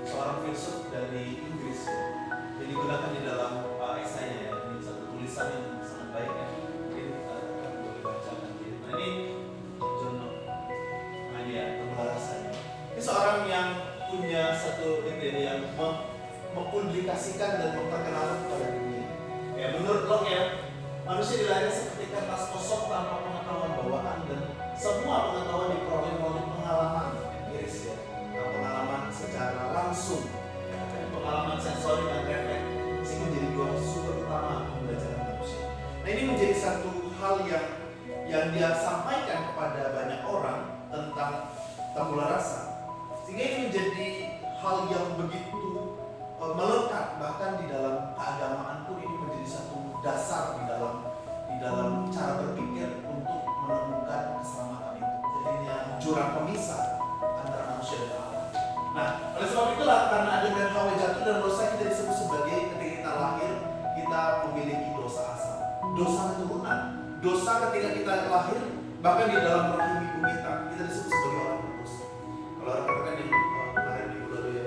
seorang filsuf dari Inggris ya. Jadi digunakan di dalam esainya ya. Ini satu tulisan yang sangat baik ya. Mungkin akan boleh baca nanti. Nah ini John Locke. Nah dia tabula rasa. Ini seorang yang punya satu ide yang mempublikasikan dan memperkenalkan kepada dunia. Ya menurut Locke ya, manusia dilahirkan seperti kertas kosong tanpa pengetahuan bawaan dan semua pengetahuan diperoleh melalui pengalaman empiris ya, pengalaman secara langsung, pengalaman sensori dan refleks, sehingga menjadi dua sumber utama pembelajaran manusia. Nah ini menjadi satu hal yang dia sampaikan kepada banyak orang tentang tabula rasa, sehingga ini menjadi hal yang begitu melekat, bahkan di dalam keagamaan pun ini menjadi satu dasar di dalam cara berpikir untuk menemukan keselamatan itu. Jadi ini jurang pemisah antara manusia dan Allah. Nah, oleh sebab itulah karena Adam dan Hawa jatuh dan dosa, kita disebut sebagai ketika kita lahir kita memiliki dosa asal, dosa keturunan, dosa ketika kita lahir, bahkan di dalam rahim ibu kita disebut sebagai orang berdosa. Kalau orang katakan yang kemarin minggu lalu ya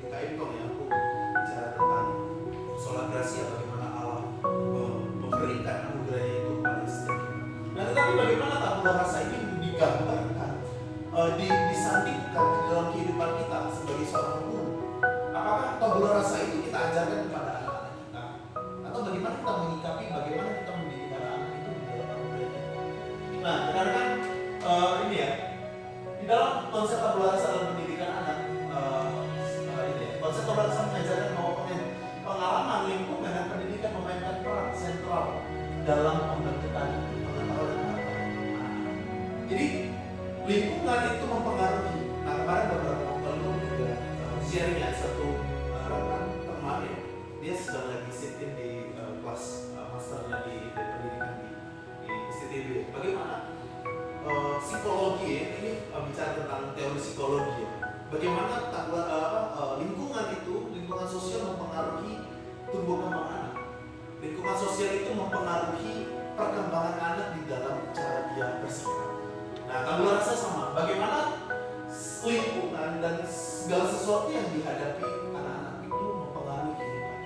di Kaimtong ya, aku bicara tentang sola gracia, bagaimana Allah memberikan anugerahnya itu kepada setiap kita. Nah, tetapi bagaimana tabula rasa ini digambarkan, disandingkan di dalam kehidupan kita sebagai seorang guru? Apakah tabula rasa itu kita ajarkan kepada anak-anak kita? Atau bagaimana kita menyikapi, bagaimana kita mendidik anak-anak itu di dalam anugerah kita? Nah, karena kan ini ya, di dalam konsep tabula rasa dalam pendidikan anak, ini ya, konsep tabula rasa mengajarkan bahwa pengalaman, lingkungan, dan pendidikan memainkan peran sentral dalam pembentukan pengetahuan dan karakter anak-anak. Jadi lingkungan itu mempengaruhi. Nah kemarin beberapa waktu lalu juga sharing ya satu rekan teman ya, dia sedang lagi sitin di kelas masternya di pendidikan di STTB. Bagaimana psikologi ya, ini bicara tentang teori psikologi ya. Bagaimana lingkungan itu, lingkungan sosial mempengaruhi tumbuh kembang anak. Lingkungan sosial itu mempengaruhi perkembangan anak di dalam cara dia bersikap. Nah, tabula rasa sama. Bagaimana lingkungan dan segala sesuatu yang dihadapi anak-anak itu mempengaruhi kehidupan.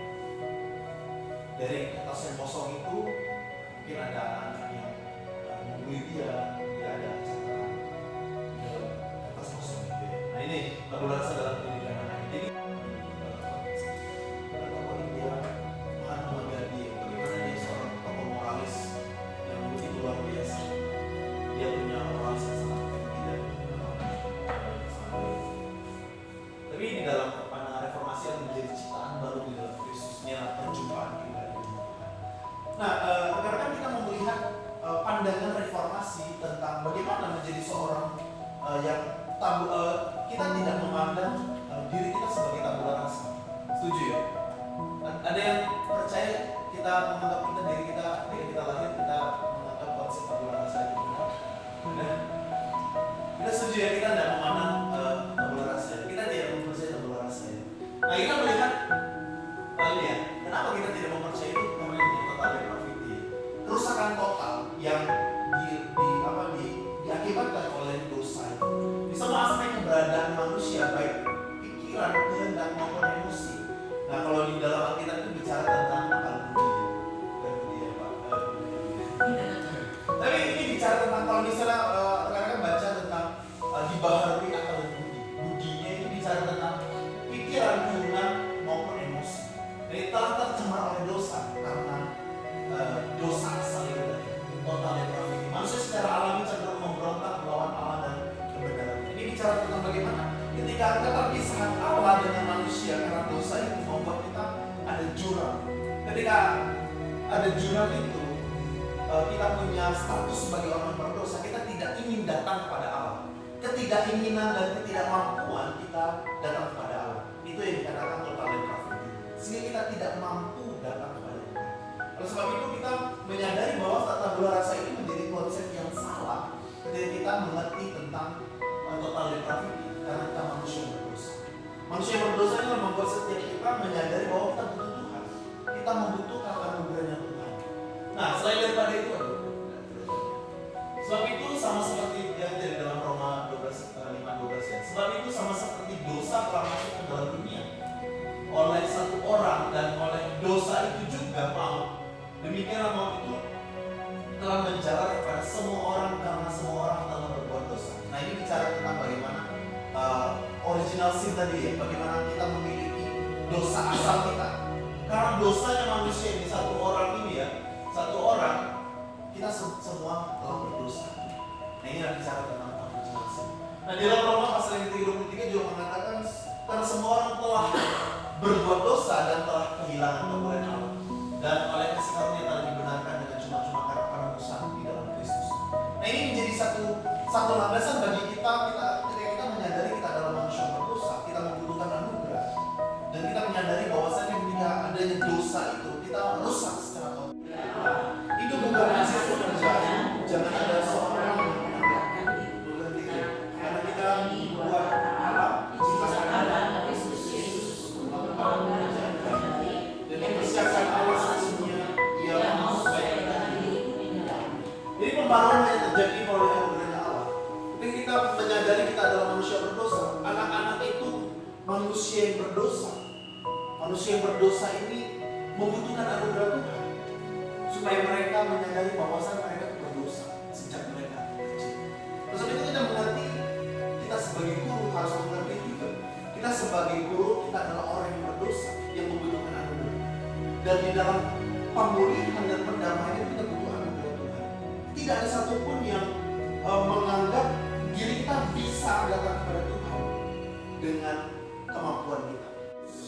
Dari kertas yang kosong itu, mungkin ada anak yang membuli dia ada catatan di dalam kertas kosong itu. Nah ini tabula rasa dalam pendidikan anak. Jadi rekan-rekan kita mau melihat pandangan reformasi tentang bagaimana menjadi seorang yang kita tidak memandang diri kita sebagai tabula rasa. Setuju ya? Ada yang percaya kita menganggap diri kita ketika kita lahir kita menganggap konsep tabula rasa itu benar? Kita setuju ya, kita tidak memandang tabula rasa. Kita tidak mempercayai tabula rasa ya. Nah kita melihat ini ya, kenapa kita tidak mempercayai itu? Namanya total depravity, kerusakan total yang diakibatkan oleh dosa itu di semua aspek keberadaan manusia, baik pikiran, kehendak maupun emosi. Nah kalau di dalam Alkitab itu bicara tentang akal budi ya Pak. Tapi ini bicara tentang, kalau misalnya rekan-rekan baca tentang dibaharui akal dan budi, budinya itu bicara tentang pikiran, kehendak maupun emosi. Jadi telah tercemar oleh dosa karena dosa asal itu tadi, total depravity. Manusia secara alami cenderung memberontak melawan Allah dan kebenaran. Ini bicara tentang bagaimana ketika keterpisahan Allah dengan manusia karena dosa itu membuat kita ada jurang. Ketika ada jurang itu, kita punya status sebagai orang berdosa. Kita tidak ingin datang kepada Allah. Ketidakinginan dan ketidakmampuan kita datang kepada Allah. Itu yang dikatakan total depravity. Sehingga kita tidak mampu datang kepada Tuhan. Oleh sebab itu kita menyadari bahwa tabula rasa ini menjadi konsep yang salah ketika kita mengerti tentang total depravity, karena kita manusia berdosa. Manusia berdosa ini membuat setiap kita menyadari bahwa kita butuh Tuhan. Kita membutuhkan anugerahnya Tuhan. Nah, selain daripada itu, sebab itu sama seperti yang dari dalam Roma 5:12 ya. Sebab itu sama seperti dosa telah masuk ke dalam egoisme tadi ya, bagaimana kita memiliki dosa asal kita. Karena dosanya manusia ini, satu orang ini ya, satu orang, kita semua telah berdosa. Nah ini yang bicara tentang penjelasan. Nah di dalam Roma pasal yang 33 juga mengatakan karena semua orang telah berbuat dosa dan telah kehilangan kemuliaan Allah, dan oleh kasih karunia telah dibenarkan dengan cuma-cuma karena penebusan di dalam Kristus. Nah ini menjadi satu landasan bagi kita ketika kita menyadari kita adalah manusia berdosa, kita membutuhkan anugerah, dan kita menyadari bahwasanya ketika adanya dosa itu kita rusak secara total. Itu bukan hasil pekerjaan. Jangan ada seorang yang berhenti karena kita buat apa? Ciptakan Kristus Yesus dan mempersiapkan Allah sesungguhnya Ia mau supaya kita hidup. Jadi pembaruan hanya terjadi oleh anugerah Allah. Ketika kita menyadari kita adalah manusia berdosa, anak-anak itu manusia yang berdosa. Manusia yang berdosa ini membutuhkan anugerah Tuhan supaya mereka menyadari bahwasan mereka berdosa sejak mereka kecil. Terus itu kita mengerti, kita sebagai guru harus mengerti juga. Kita sebagai guru, kita adalah orang yang berdosa yang membutuhkan anugerah. Dan di dalam pemulihan dan pendamaian kita butuh anugerah Tuhan. Tidak ada satupun yang menganggap diri kita bisa datang kepada Tuhan dengan kemampuan kita.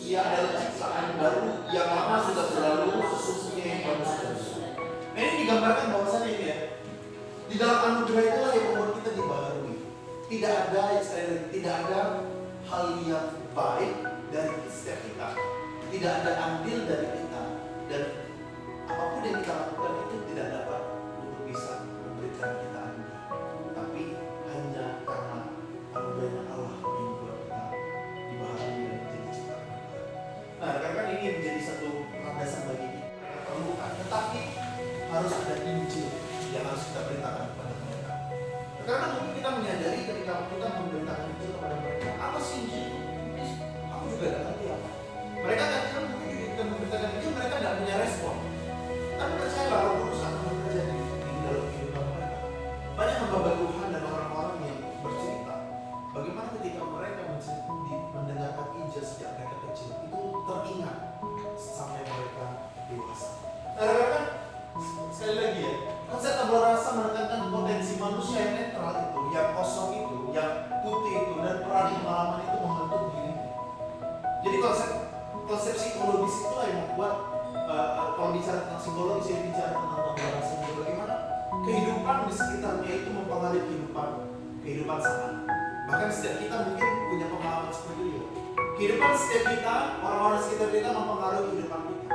Ia adalah ciptaan baru, yang lama sudah berlalu, sesungguhnya yang baru sudah berlalu. Nah ini digambarkan bahwasannya ini ya, di dalam anugerah itulah yang membuat kita dibaharui. Tidak ada, sekali lagi, tidak ada hal yang baik dari setiap kita. Tidak ada andil dari kita, dan apapun yang kita lakukan itu tidak dapat untuk bisa memberikan kita anugerah. Tapi hanya karena anugerahnya Allah yang membuat kita dibaharui dan menjadi ciptaan. Nah, karena ini menjadi satu landasan bagi kita perlukan, tetapi harus ada Injil yang harus kita beritakan kepada mereka. Karena mungkin kita menyadari ketika kita memberitakan Injil kepada mereka, apa sih Injil? Aku juga tidak ngerti apa. Mereka kan mungkin kita memberitakan Injil, mereka tidak punya respon. Tapi percayalah, Roh Kudus akan bekerja di dalam kehidupan mereka. Banyak hamba Tuhan dan orang-orang yang bercerita bagaimana ketika mereka mendengarkan Injil sejak mereka kecil, itu teringat sampai mereka dewasa. Karena sekali lagi ya, konsep tabula rasa menekankan potensi manusia yang netral itu, yang kosong itu, yang putih itu, dan peran pengalaman itu membentuk dirinya. Jadi konsep psikologis itulah yang membuat kalau bicara tentang psikologi, saya bicara tentang tabula rasa itu bagaimana kehidupan di sekitarnya itu mempengaruhi kehidupan sana. Bahkan setiap kita mungkin punya pengalaman seperti itu. Kehidupan setiap kita, orang-orang sekitar kita mempengaruhi kehidupan kita.